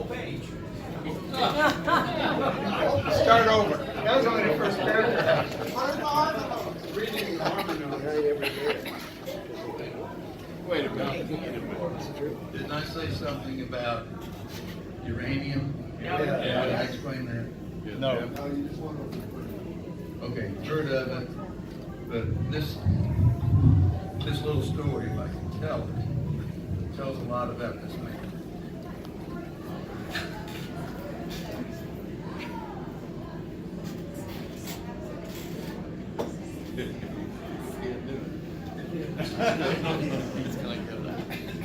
page. Start over. That was only the first paragraph. Reading the Harmon right every day. Wait a minute. Didn't I say something about uranium? Yeah. Did I explain that? No. Okay, heard of it, but this little story, if I can tell it, tells a lot about this man.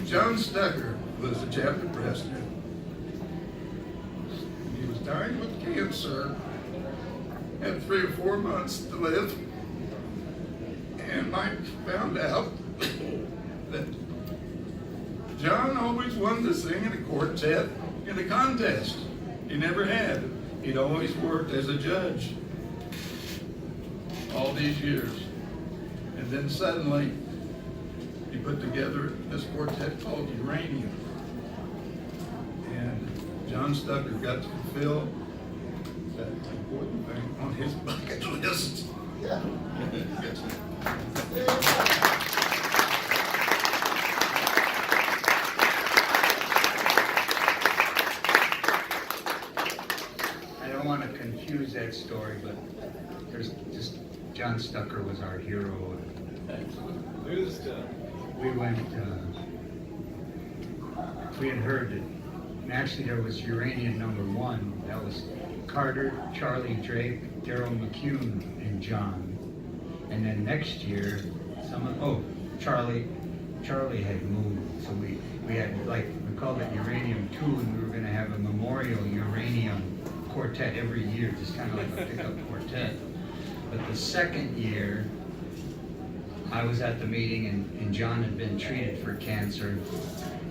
John Stucker was a chapter president. He was dying with cancer, had 3 or 4 months to live, and Mike found out that John always wanted to sing in a quartet in a contest. He never had. He'd always worked as a judge all these years. And then suddenly, he put together this quartet called Uranium. And John Stucker got to fulfill that important thing on his bucket list. Yeah. I don't want to confuse that story, but there's just John Stucker was our hero. We went. We had heard that. And actually, there was Uranium #1. That was Carter, Charlie Drake, Daryl McCune, and John. And then next year, Charlie had moved, so we had we called it Uranium 2, and we were going to have a memorial Uranium quartet every year, just kind of like a pickup quartet. But the second year, I was at the meeting, and John had been treated for cancer,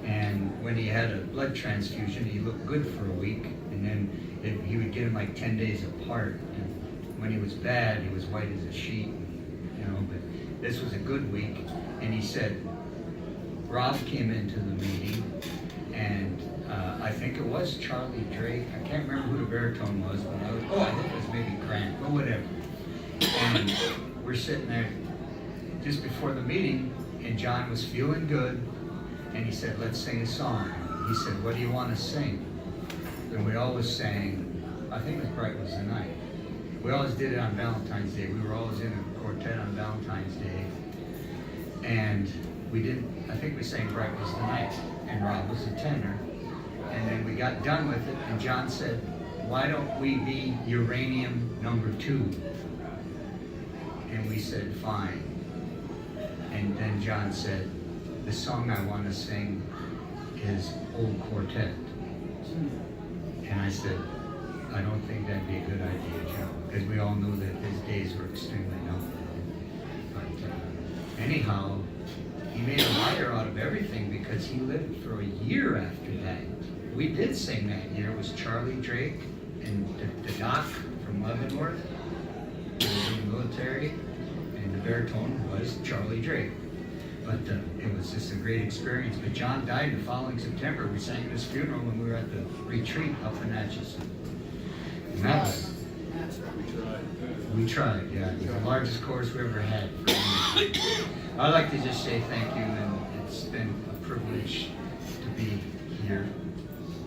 and when he had a blood transfusion, he looked good for a week, and then he would get him like 10 days apart. And when he was bad, he was white as a sheet, you know. But this was a good week, and he said, Rob came into the meeting, and I think it was Charlie Drake. I can't remember who the baritone was, but I think it was maybe Grant, or whatever. And we're sitting there just before the meeting, and John was feeling good, and he said, let's sing a song. He said, what do you want to sing? And we always sang, I think it was Bright Was the Night. We always did it on Valentine's Day. We were always in a quartet on Valentine's Day. And I think we sang Bright Was the Night, and Rob was the tenor. And then we got done with it, and John said, why don't we be Uranium #2? And we said, fine. And then John said, the song I want to sing is Old Quartet. And I said, I don't think that'd be a good idea, John, because we all knew that his days were extremely numbered. But anyhow, he made a liar out of everything because he lived for a year after that. We did sing that year. It was Charlie Drake and the doc from Leavenworth, who was in the military, and the baritone was Charlie Drake. But it was just a great experience. But John died the following September. We sang at his funeral when we were at the retreat up in Atchison. And that was, we tried, yeah. It was the largest chorus we ever had. I'd like to just say thank you, and it's been a privilege to be here,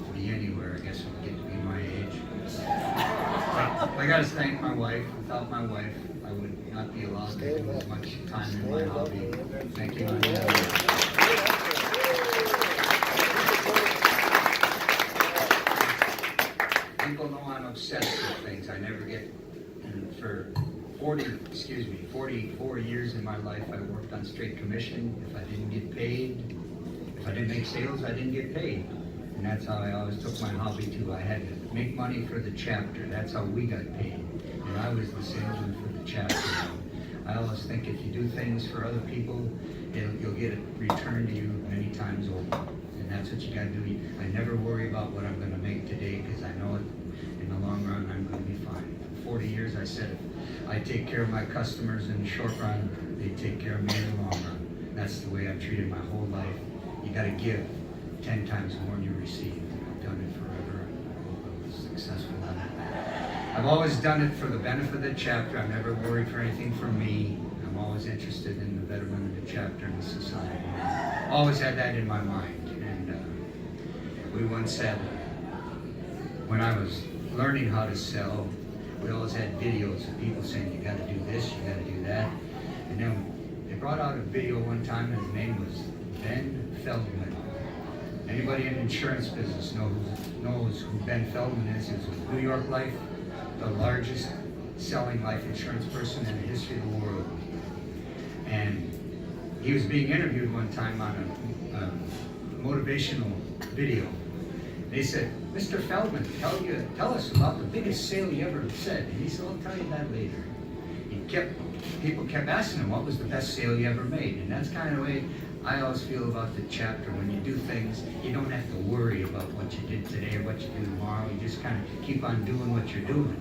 to be anywhere, I guess, when you get to be my age. But I got to thank my wife. Without my wife, I would not be allowed to do as much time in my hobby. Thank you. People know I'm obsessed with things. I never get, and for 44 years in my life, I worked on straight commission. If I didn't get paid, if I didn't make sales, I didn't get paid. And that's how I always took my hobby too. I had to make money for the chapter. That's how we got paid. And I was the salesman for the chapter. I always think if you do things for other people, you'll get it returned to you many times over. And that's what you got to do. I never worry about what I'm going to make today because I know it in the long run I'm going to be fine. For 40 years I said if I take care of my customers in the short run, they take care of me in the long run. That's the way I've treated my whole life. You got to give 10 times more than you receive. I've done it forever. I've always done it for the benefit of the chapter. I've never worried for anything for me. I'm always interested in the betterment of the chapter and the society. Always had that in my mind. And we once had, when I was learning how to sell, we always had videos of people saying, you gotta do this, you gotta do that. And then they brought out a video one time and his name was Ben Feldman. Anybody in the insurance business knows who Ben Feldman is. He was with New York Life, the largest selling life insurance person in the history of the world. And he was being interviewed one time on a motivational video. They said, Mr. Feldman, tell us about the biggest sale you ever said. And he said, I'll tell you that later. People kept asking him, what was the best sale you ever made? And that's kind of the way I always feel about the chapter. When you do things, you don't have to worry about what you did today or what you do tomorrow. You just kind of keep on doing what you're doing.